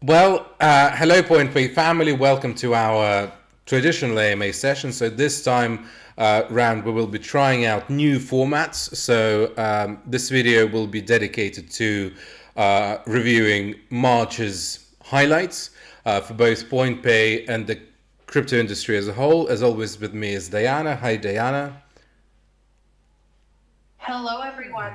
Hello PointPay family, welcome to our traditional AMA session. So this time round we will be trying out new formats. So this video will be dedicated to reviewing March's highlights for both PointPay and the crypto industry as a whole. As always, with me is Diana. Hi Diana. Hello everyone.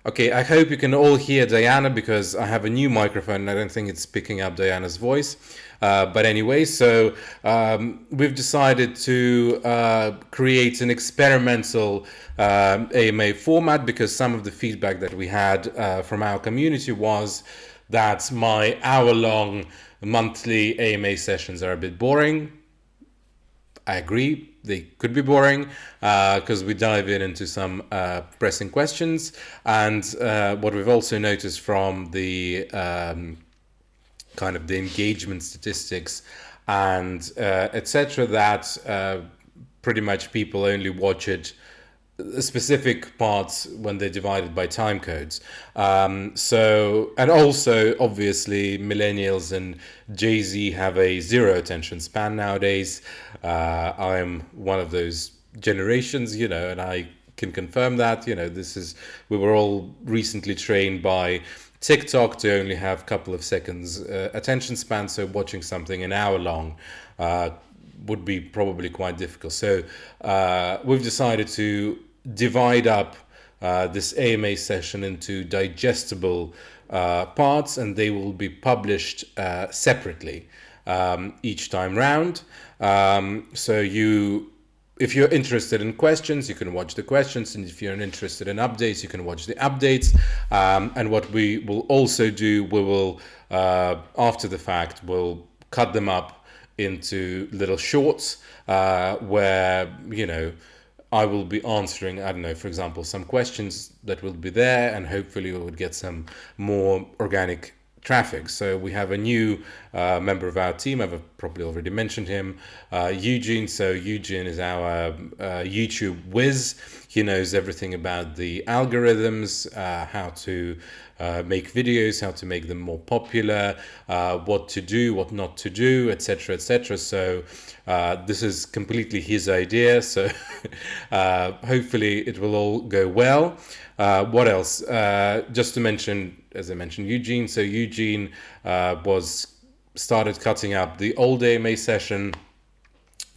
Okay, I hope you can all hear Diana because I have a new microphone and I don't think it's picking up Diana's voice. But anyway, so we've decided to create an experimental AMA format because some of the feedback that we had from our community was that my hour-long monthly AMA sessions are a bit boring. I agree, they could be boring because we dive into some pressing questions. And what we've also noticed from the kind of the engagement statistics and etc., that pretty much people only watch it specific parts when they're divided by time codes. And also obviously millennials and Jay-Z have a zero attention span nowadays. I'm one of those generations, and I can confirm that, we were all recently trained by TikTok to only have a couple of seconds attention span, so watching something an hour long would be probably quite difficult. So we've decided to divide up this AMA session into digestible parts, and they will be published separately each time round. If you're interested in questions, you can watch the questions, and if you're interested in updates, you can watch the updates. And what we will also do, we will, after the fact, we'll cut them up into little shorts where, I will be answering, I don't know, for example, some questions that will be there, and hopefully we would get some more organic traffic. So we have a new member of our team. I've probably already mentioned him, Eugene. So Eugene is our YouTube whiz. He knows everything about the algorithms, how to make videos, how to make them more popular, what to do, what not to do, etc., etc. So this is completely his idea. So hopefully it will all go well. What else? Just to mention, as I mentioned, Eugene. So Eugene started cutting up the old AMA session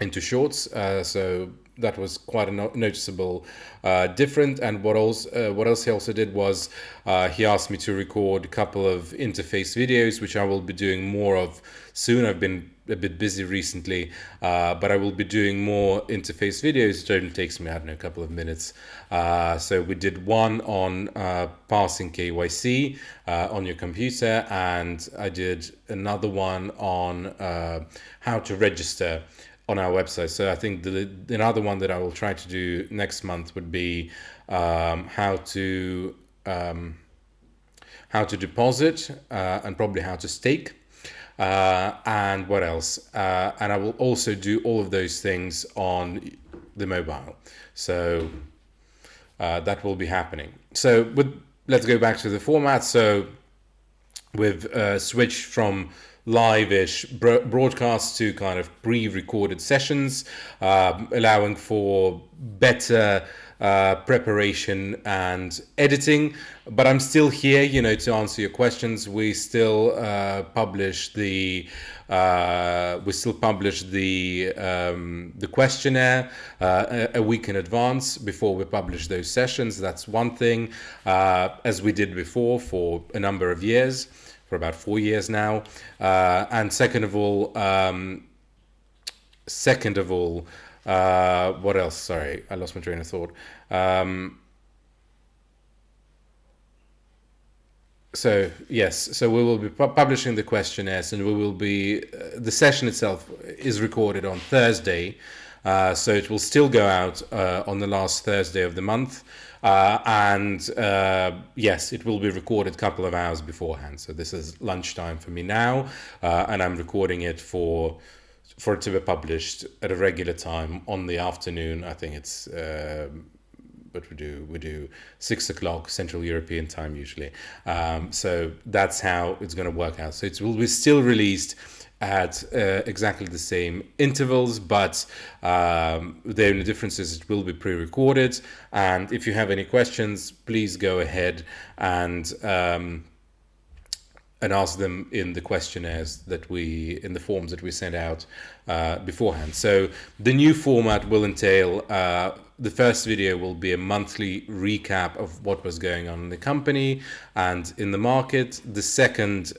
into shorts. So that was quite a noticeable different. And what else he also did was he asked me to record a couple of interface videos, which I will be doing more of soon. I've been a bit busy recently, but I will be doing more interface videos. It only takes me, I don't know, a couple of minutes. So we did one on passing KYC on your computer, and I did another one on how to register on our website. So I think another one that I will try to do next month would be how to deposit and probably how to stake. And what else? And I will also do all of those things on the mobile. So that will be happening. So let's go back to the format. So we've switched from live-ish broadcasts to kind of pre-recorded sessions, allowing for better preparation and editing. But I'm still here, to answer your questions. We still publish the questionnaire a week in advance before we publish those sessions. That's one thing, as we did before for a number of years, for about 4 years now. And second of all, what else? Sorry, I lost my train of thought. So we will be publishing the questionnaires, and we will be the session itself is recorded on Thursday, so it will still go out on the last Thursday of the month, and yes, it will be recorded a couple of hours beforehand. So this is lunchtime for me now, and I'm recording it for it to be published at a regular time on the afternoon. I think it's what we do 6 o'clock Central European time usually. So that's how it's going to work out. So it will be still released at exactly the same intervals, but the only difference is it will be pre-recorded. And if you have any questions, please go ahead and ask them in the questionnaires in the forms that we send out beforehand. So the new format will entail, the first video will be a monthly recap of what was going on in the company and in the market. The second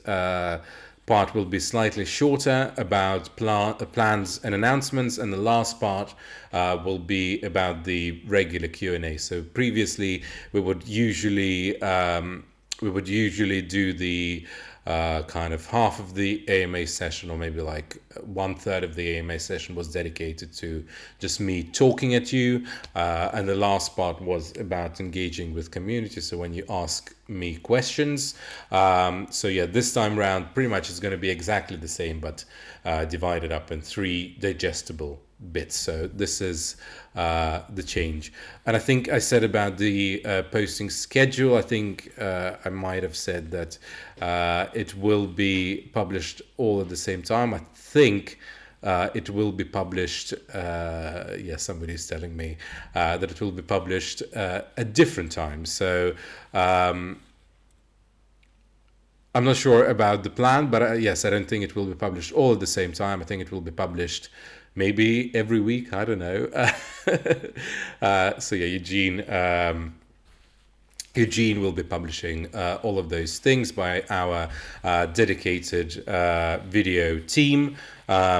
part will be slightly shorter, about plans and announcements, and the last part will be about the regular Q&A. So previously we would usually do the kind of half of the AMA session, or maybe like 1/3 of the AMA session was dedicated to just me talking at you, and the last part was about engaging with community, so when you ask me questions. So yeah, this time round pretty much it's going to be exactly the same, but divided up in 3 digestible bits. So this is the change. And I think I said about the posting schedule, I think I might have said that it will be published all at the same time. I think it will be published, yes, somebody's telling me that it will be published at different times. So I'm not sure about the plan, but yes, I don't think it will be published all at the same time. I think it will be published maybe every week. I don't know. So yeah, Eugene will be publishing all of those things by our dedicated video team.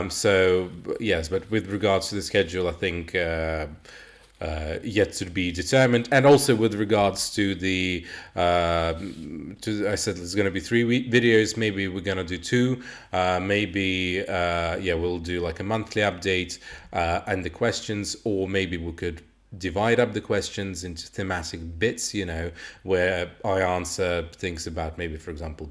So yes, but with regards to the schedule, I think yet to be determined. And also with regards to the I said there's going to be 3 videos, maybe we're going to do 2, maybe yeah, we'll do like a monthly update and the questions, or maybe we could divide up the questions into thematic bits, you know, where I answer things about, maybe for example,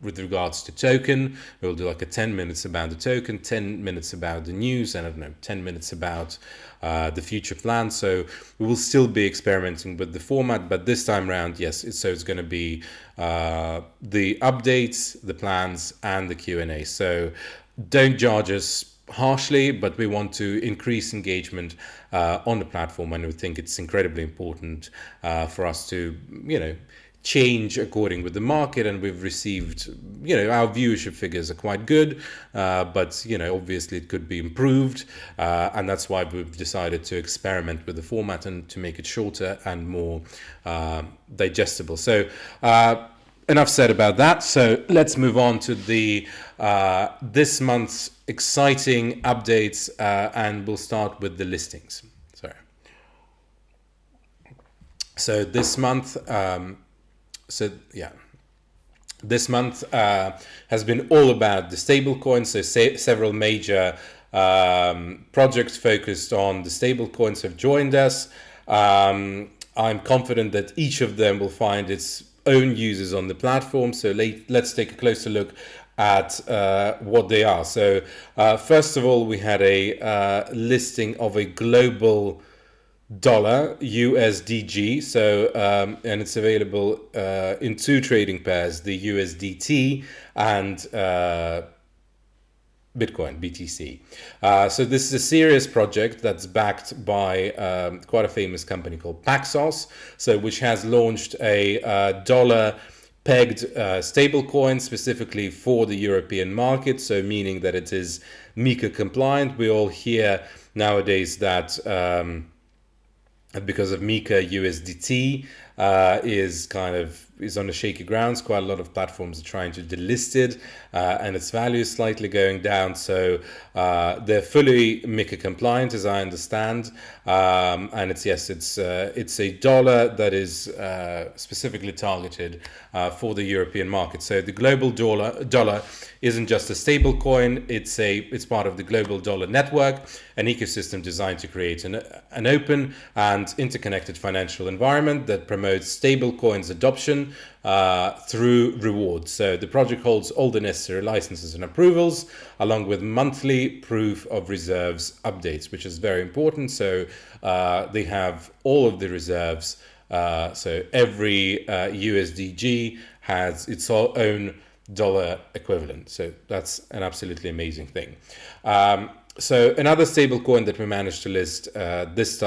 with regards to token, we'll do like a 10 minutes about the token, 10 minutes about the news, and I don't know, 10 minutes about the future plan. So we will still be experimenting with the format, but this time around, yes, it's going to be the updates, the plans, and the Q&A. So don't judge us harshly, but we want to increase engagement on the platform, and we think it's incredibly important for us to, you know, change according with the market. And we've received, you know, our viewership figures are quite good, but you know, obviously it could be improved, and that's why we've decided to experiment with the format and to make it shorter and more digestible. So enough said about that. So let's move on to the this month's exciting updates, and we'll start with the listings. Sorry. So this month, this month has been all about the stablecoins. So several major projects focused on the stablecoins have joined us. I'm confident that each of them will find its own users on the platform. So let's take a closer look at what they are. So first of all, we had a listing of a global Dollar USDG. So and it's available in 2 trading pairs, the USDT and Bitcoin, BTC. So this is a serious project that's backed by quite a famous company called Paxos, so which has launched a dollar pegged stablecoin specifically for the European market. So meaning that it is MiCA compliant. We all hear nowadays that because of MiCA, USDT is on the shaky grounds. Quite a lot of platforms are trying to delist it, and its value is slightly going down. So they're fully MiCA compliant, as I understand, and it's a dollar that is specifically targeted for the European market. So the global dollar isn't just a stable coin; it's part of the global dollar network, an ecosystem designed to create an open and interconnected financial environment that promotes stable coins adoption adoption through rewards. So the project holds all the necessary licenses and approvals, along with monthly proof of reserves updates, which is very important. So they have all of the reserves. So every USDG has its own dollar equivalent. So that's an absolutely amazing thing. So another stable coin that we managed to list this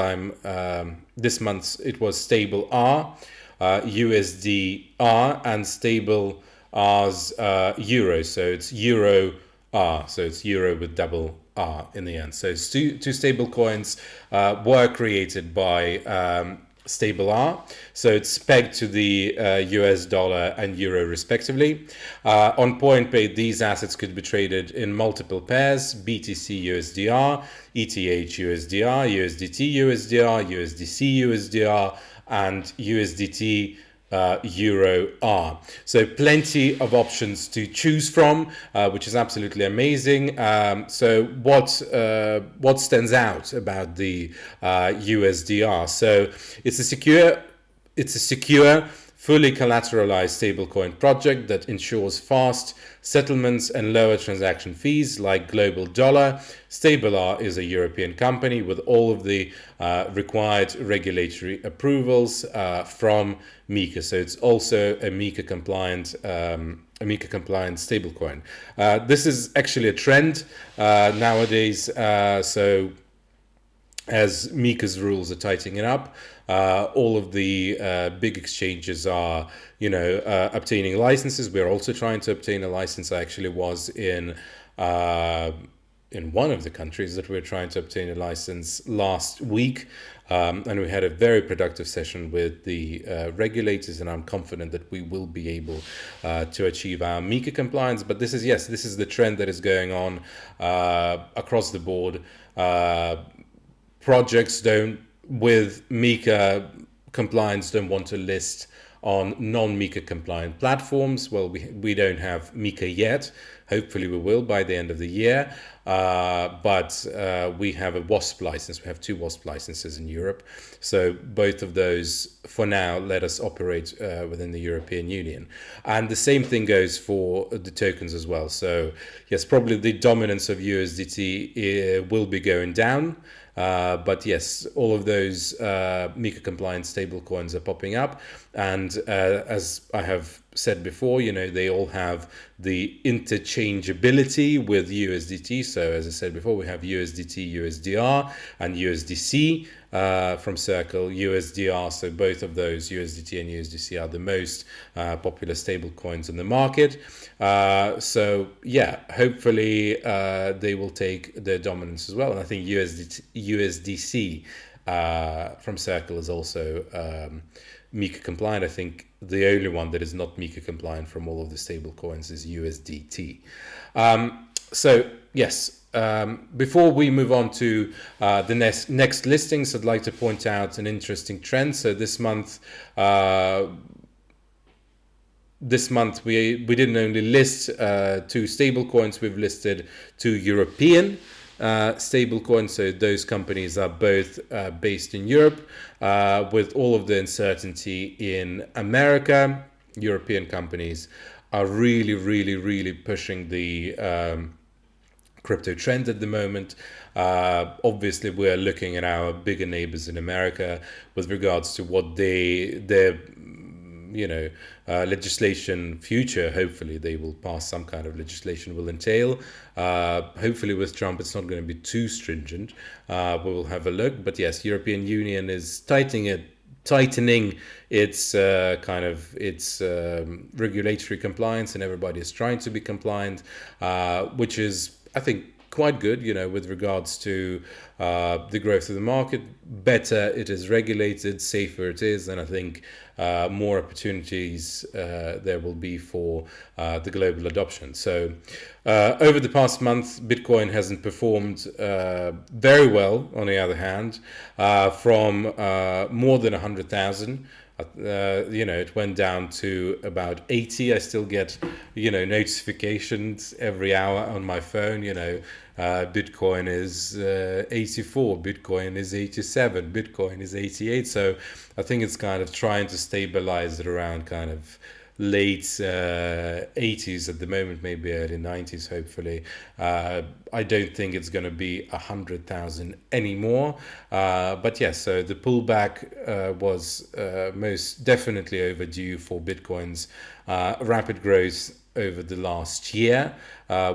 month, it was stable R, USDR, and stable R's euro. So it's euro R. So it's euro with double R in the end. So two stable coins were created by stable R. So it's pegged to the US dollar and euro respectively. On PointPay, these assets could be traded in multiple pairs: BTC USDR, ETH USDR, USDT USDR, USDC USDR, and USDT Euro R. So plenty of options to choose from, which is absolutely amazing. So what stands out about the USDR? So it's a secure, fully collateralized stablecoin project that ensures fast settlements and lower transaction fees like Global Dollar. StableR is a European company with all of the required regulatory approvals from MiCA. So it's also a MiCA compliant stablecoin. This is actually a trend nowadays. So as MiCA's rules are tightening up, all of the big exchanges are, obtaining licenses. We're also trying to obtain a license. I actually was in one of the countries that we're trying to obtain a license last week, and we had a very productive session with the regulators, and I'm confident that we will be able to achieve our MiCA compliance. But this is the trend that is going on across the board. Projects with MiCA compliance don't want to list on non-MiCA compliant platforms. Well, we don't have MiCA yet. Hopefully we will by the end of the year. But we have a WASP license. We have 2 WASP licenses in Europe. So both of those, for now, let us operate within the European Union. And the same thing goes for the tokens as well. So yes, probably the dominance of USDT will be going down. But yes, all of those MiCA compliant stablecoins are popping up. And as I have said before, they all have the interchangeability with USDT. So as I said before, we have USDT, USDR, and USDC from Circle, USDR. So both of those, USDT and USDC, are the most popular stable coins in the market. So yeah, hopefully they will take their dominance as well. And I think USDC from Circle is also MiCA compliant. I think the only one that is not MiCA compliant from all of the stable coins is USDT. So yes, before we move on to the next listings, I'd like to point out an interesting trend. So this month we didn't only list 2 stable coins, we've listed 2 European stablecoins. So those companies are both based in Europe. With all of the uncertainty in America, European companies are really pushing the crypto trend at the moment. Obviously, we're looking at our bigger neighbors in America with regards to what their legislation future, hopefully they will pass some kind of legislation, will entail. Hopefully with Trump it's not going to be too stringent. We will have a look. But yes, European Union is tightening its regulatory compliance, and everybody is trying to be compliant, which is, I think, quite good, with regards to the growth of the market. Better it is regulated, safer it is, and I think more opportunities there will be for the global adoption. So over the past month, Bitcoin hasn't performed very well, on the other hand, from more than 100,000 It went down to about 80. I still get, notifications every hour on my phone. Bitcoin is 84, Bitcoin is 87, Bitcoin is 88. So I think it's kind of trying to stabilize it around kind of late 80s at the moment, maybe early 90s, hopefully. I don't think it's going to be 100,000 anymore. But yes, so the pullback was most definitely overdue for Bitcoin's rapid growth over the last year,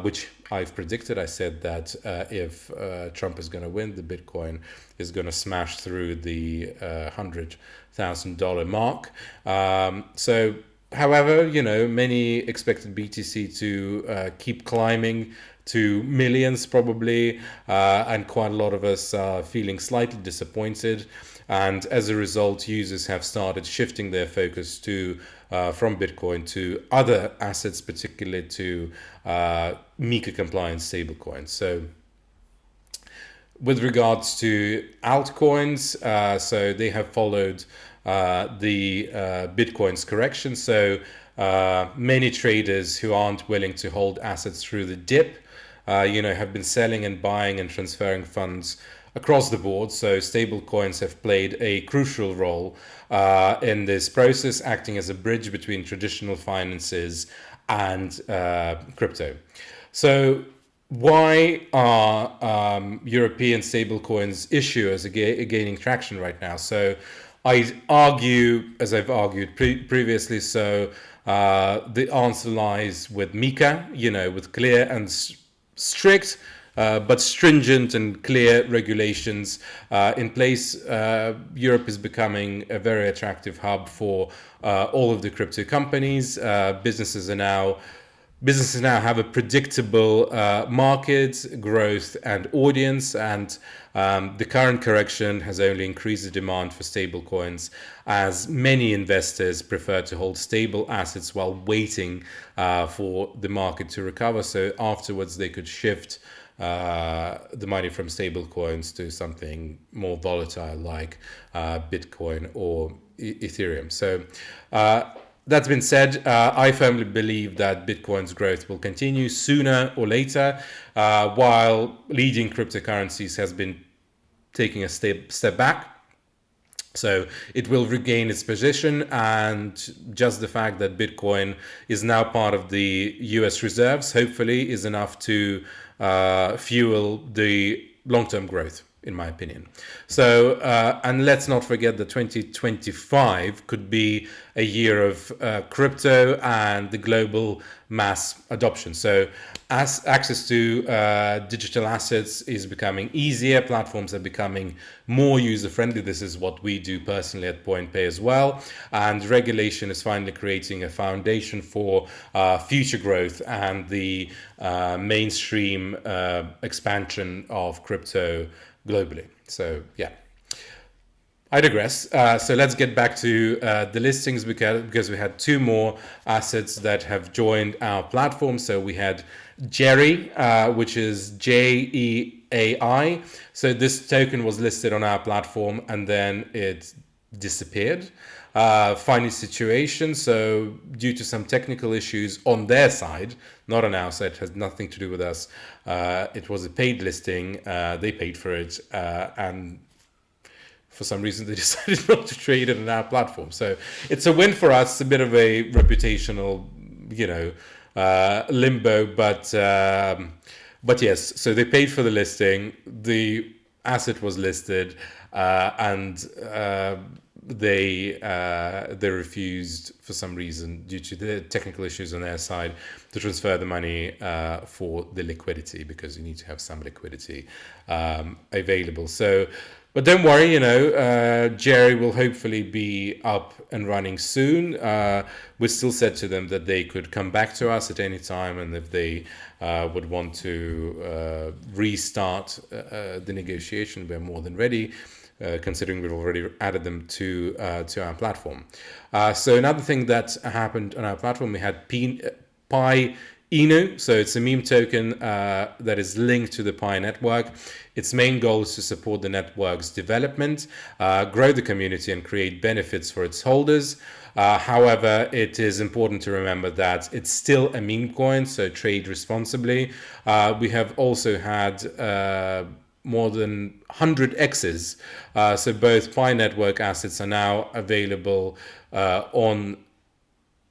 which I've predicted. I said that if Trump is going to win, the Bitcoin is going to smash through the $100,000 mark. However, many expected BTC to keep climbing to millions probably, and quite a lot of us are feeling slightly disappointed. And as a result, users have started shifting their focus to from Bitcoin to other assets, particularly to MiCA compliant stablecoins. So with regards to altcoins, so they have followed the Bitcoin's correction. So many traders who aren't willing to hold assets through the dip, have been selling and buying and transferring funds across the board. So stable coins have played a crucial role in this process, acting as a bridge between traditional finances and crypto. So why are European stablecoins issuers gaining traction right now? So I argue, as I've argued previously, so the answer lies with MiCA, with clear and strict but stringent and clear regulations in place. Europe is becoming a very attractive hub for all of the crypto companies. Businesses now have a predictable market growth and audience, and the current correction has only increased the demand for stable coins, as many investors prefer to hold stable assets while waiting for the market to recover. So afterwards they could shift the money from stable coins to something more volatile like Bitcoin or Ethereum. So that been said, I firmly believe that Bitcoin's growth will continue sooner or later, while leading cryptocurrencies has been taking a step back. So it will regain its position, and just the fact that Bitcoin is now part of the US reserves, hopefully, is enough to fuel the long-term growth, in my opinion. So, and let's not forget that 2025 could be a year of crypto and the global mass adoption. So as access to digital assets is becoming easier, platforms are becoming more user-friendly. This is what we do personally at PointPay as well. And regulation is finally creating a foundation for future growth and the mainstream expansion of crypto globally. So yeah, I digress. So let's get back to the listings, because we had two more assets that have joined our platform. So we had JEAI, which is JEAI. So this token was listed on our platform and then it disappeared. Funny situation. So due to some technical issues on their side, not on our side, it has nothing to do with us. It was a paid listing. They paid for it, and for some reason they decided not to trade it on our platform. So it's a win for us. It's a bit of a reputational, limbo, but yes. So they paid for the listing. The asset was listed, and they refused for some reason, due to the technical issues on their side, to transfer the money for the liquidity, because you need to have some liquidity available. So, but don't worry, JEAI will hopefully be up and running soon. We still said to them that they could come back to us at any time, and if they would want to restart the negotiation, we're more than ready. Considering we've already added them to our platform. So another thing that happened on our platform, we had Pi INU, so it's a meme token that is linked to the Pi network. Its main goal is to support the network's development, grow the community, and create benefits for its holders. However, it is important to remember that it's still a meme coin, so trade responsibly. We have also had more than 100 X's. So both Pi network assets are now available on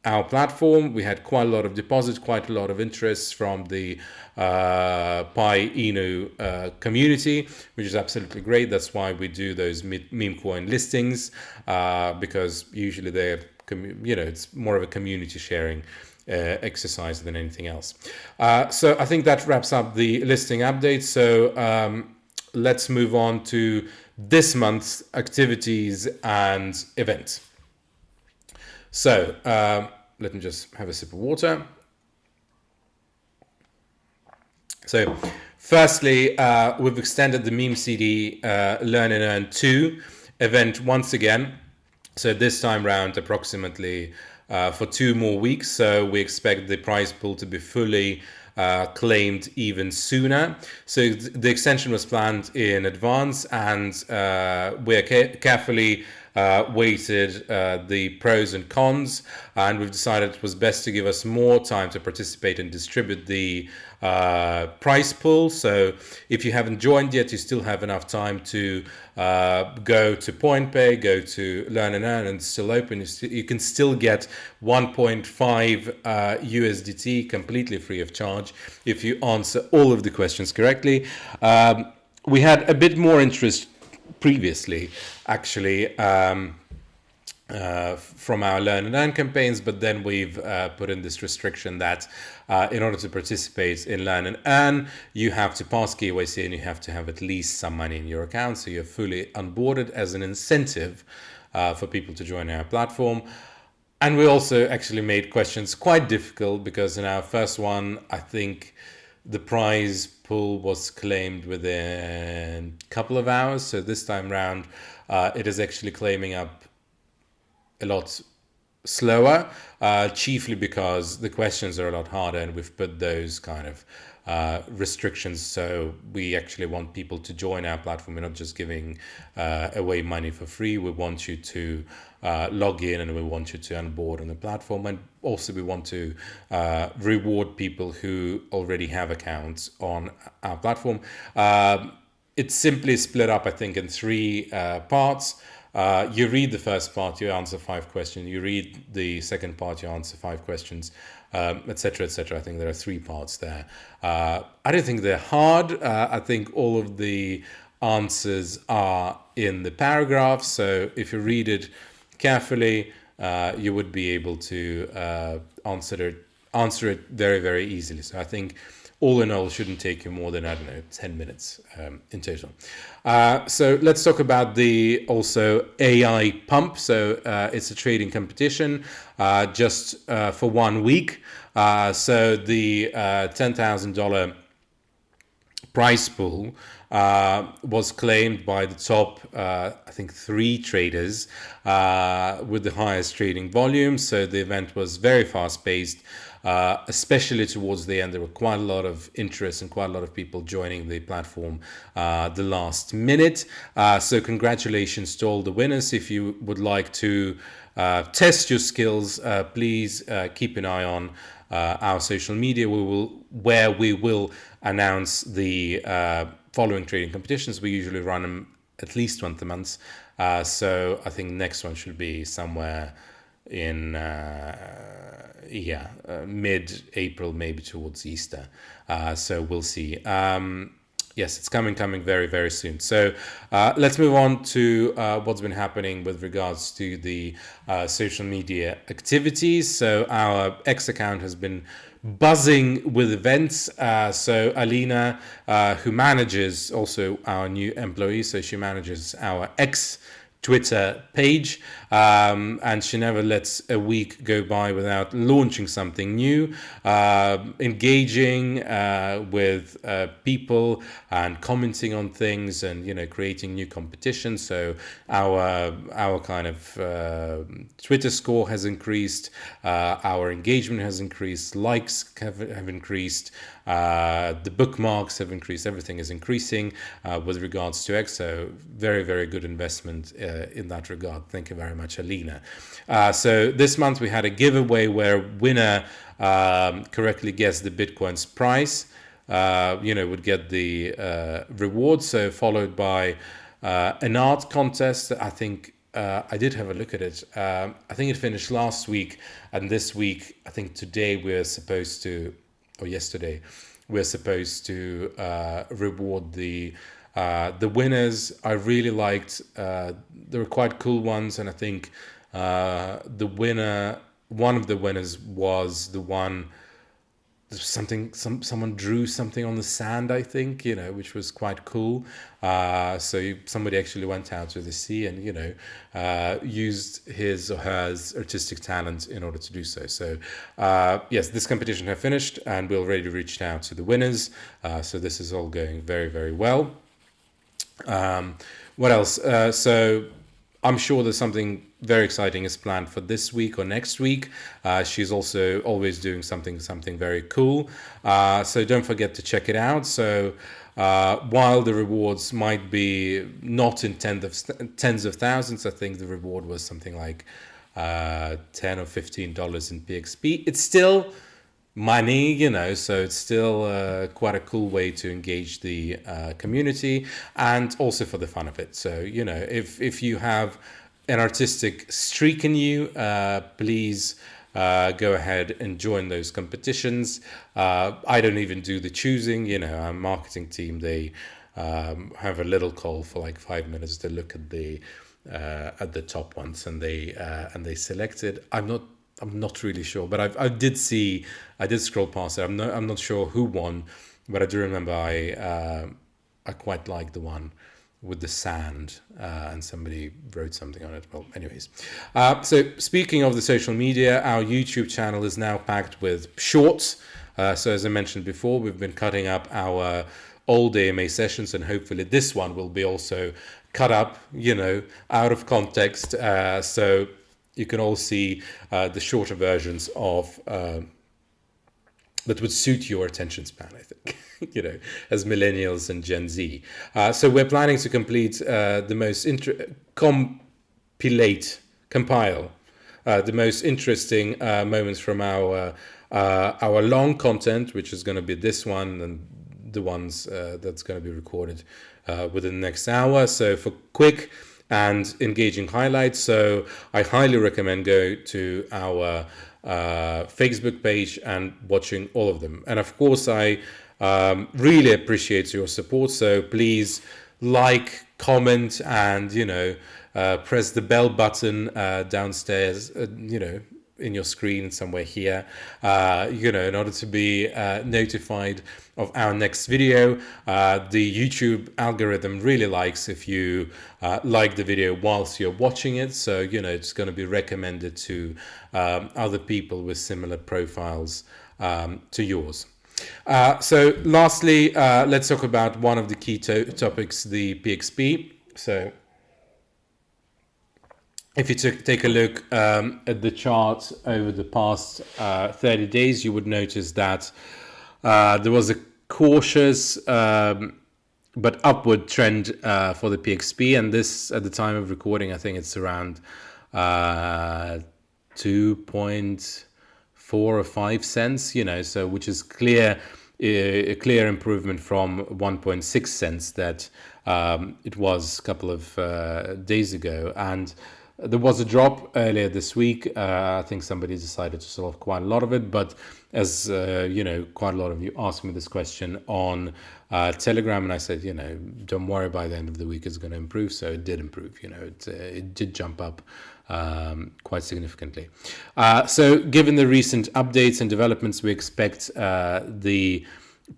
our platform. We had quite a lot of deposits, quite a lot of interest from the Pi INU community, which is absolutely great. That's why we do those meme coin listings, because usually they're, it's more of a community sharing exercise than anything else. So I think that wraps up the listing update. So let's move on to this month's activities and events. So let me just have a sip of water. So firstly, we've extended the Meme CD Learn and Earn 2 event once again. So this time round approximately for 2 more weeks. So we expect the prize pool to be fully claimed even sooner. So the extension was planned in advance, and we're carefully weighted the pros and cons, and we've decided it was best to give us more time to participate and distribute the prize pool. So if you haven't joined yet, you still have enough time to go to PointPay, go to Learn and Earn, and it's still open. You can still get 1.5 USDT completely free of charge if you answer all of the questions correctly. We had a bit more interest previously, actually, from our Learn and Earn campaigns, but then we've put in this restriction that in order to participate in Learn and Earn, you have to pass KYC and you have to have at least some money in your account, so you're fully onboarded as an incentive for people to join our platform. And we also actually made questions quite difficult, because in our first one, I think the prize pool was claimed within a couple of hours. So this time round, it is actually claiming up a lot slower, chiefly because the questions are a lot harder, and we've put those kind of restrictions. So we actually want people to join our platform. We're not just giving away money for free. We want you to log in, and we want you to onboard on the platform. And also we want to reward people who already have accounts on our platform. It's simply split up, I think, in 3 parts. You read the first part, you answer 5 questions. You read the second part, you answer 5 questions, etc., etc. I think there are 3 parts there. I don't think they're hard. I think all of the answers are in the paragraph. So if you read it carefully, you would be able to answer it very, very easily. So I think all in all, shouldn't take you more than, 10 minutes in total. So let's talk about the also AI pump. So it's a trading competition just for 1 week. So the $10,000 prize pool was claimed by the top, I think, 3 traders with the highest trading volume. So the event was very fast-paced. Especially towards the end, there were quite a lot of interest and quite a lot of people joining the platform the last minute. So congratulations to all the winners. If you would like to test your skills, please keep an eye on our social media. Where we will announce the following trading competitions. We usually run them at least once a month. So I think next one should be somewhere in mid-April, maybe towards Easter. So we'll see. Yes, it's coming very, very soon. So let's move on to what's been happening with regards to the social media activities. So our X account has been buzzing with events. So Alina, who manages also our new employee, so she manages our X Twitter page, and she never lets a week go by without launching something new, engaging with people and commenting on things, and creating new competition. So our kind of Twitter score has increased, our engagement has increased, likes have increased, the bookmarks have increased, everything is increasing with regards to X. So very, very good investment in that regard. Thank you very much, Alina. So this month we had a giveaway where winner correctly guessed the Bitcoin's price, would get the reward. So followed by an art contest. I think I did have a look at it. I think it finished last week, and this week, I think today we're supposed to, or yesterday, we're supposed to reward the winners. I really liked. They were quite cool ones, and I think one of the winners was the one. Someone drew something on the sand, I think, which was quite cool. So somebody actually went out to the sea and used his or her artistic talent in order to do so. So yes, this competition has finished, and we already reached out to the winners. So this is all going very, very well. What else? So I'm sure there's something very exciting is planned for this week or next week. She's also always doing something very cool. So don't forget to check it out. So while the rewards might be not in tens of thousands, I think the reward was something like $10 or $15 in PXP. It's still money, so it's still quite a cool way to engage the community, and also for the fun of it. So if you have an artistic streak in you, please go ahead and join those competitions. I don't even do the choosing. Our marketing team, they have a little call for like 5 minutes to look at the top ones, and they select it. I'm not really sure, but I did scroll past it. I'm not sure who won, but I do remember I quite liked the one with the sand, and somebody wrote something on it. Well, anyways, so speaking of the social media, our YouTube channel is now packed with shorts. So as I mentioned before, we've been cutting up our old AMA sessions, and hopefully this one will be also cut up, out of context. So you can all see the shorter versions of that would suit your attention span, I think, as millennials and Gen Z. So we're planning to complete compile the most interesting moments from our long content, which is going to be this one and the ones that's going to be recorded within the next hour. So for quick and engaging highlights, so I highly recommend go to our Facebook page and watching all of them. And of course, I really appreciate your support. So please like, comment, and press the bell button downstairs, in your screen somewhere here, in order to be notified of our next video. The YouTube algorithm really likes if you like the video whilst you're watching it. So, it's going to be recommended to other people with similar profiles to yours. So lastly, let's talk about one of the key topics, the PXP. So if you take a look at the chart over the past 30 days, you would notice that there was a cautious but upward trend for the PXP. And this, at the time of recording, I think it's around 2.4 or 5 cents, so which is a clear improvement from 1.6 cents that it was a couple of days ago. And there was a drop earlier this week. I think somebody decided to sell off quite a lot of it. But as quite a lot of you asked me this question on Telegram, and I said, don't worry, by the end of the week it's going to improve. So it did improve. It did jump up quite significantly. So given the recent updates and developments, we expect the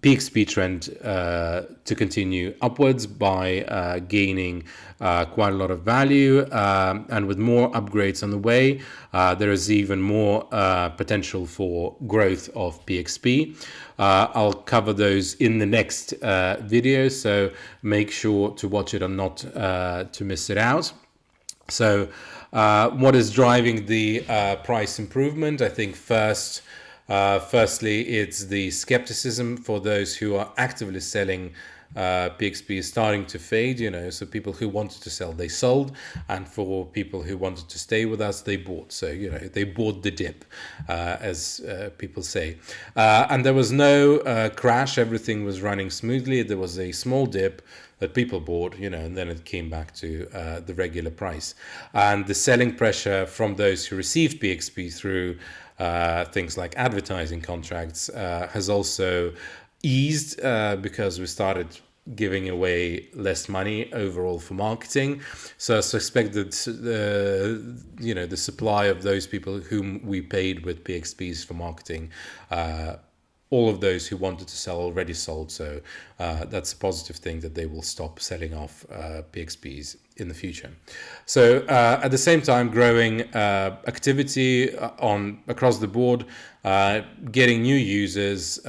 PXP trend to continue upwards by gaining quite a lot of value, and with more upgrades on the way, there is even more potential for growth of PXP. I'll cover those in the next video, so make sure to watch it and not to miss it out. So what is driving the price improvement? I think firstly, it's the skepticism for those who are actively selling. PXP is starting to fade, so people who wanted to sell, they sold, and for people who wanted to stay with us, they bought. So, they bought the dip, as people say. And there was no crash. Everything was running smoothly. There was a small dip that people bought, and then it came back to the regular price. And the selling pressure from those who received PXP through things like advertising contracts has also eased because we started giving away less money overall for marketing. So I suspect that the supply of those people whom we paid with PXPs for marketing, all of those who wanted to sell already sold. So that's a positive thing, that they will stop selling off PXPs in the future. So at the same time, growing activity across the board, getting new users,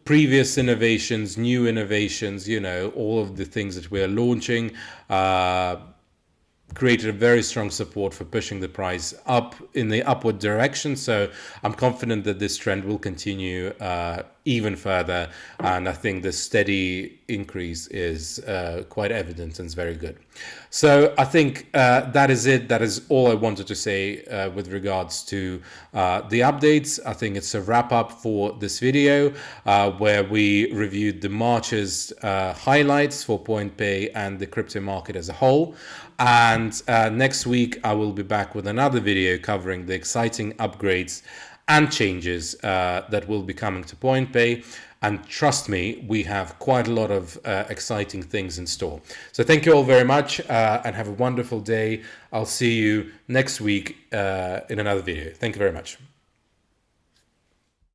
previous innovations, new innovations, all of the things that we're launching created a very strong support for pushing the price up in the upward direction. So I'm confident that this trend will continue even further, and I think the steady increase is quite evident and is very good. So I think that is it. That is all I wanted to say with regards to the updates. I think it's a wrap up for this video where we reviewed the March's highlights for PointPay and the crypto market as a whole. And next week I will be back with another video covering the exciting upgrades and changes that will be coming to PointPay. And trust me, we have quite a lot of exciting things in store. So thank you all very much and have a wonderful day. I'll see you next week in another video. Thank you very much.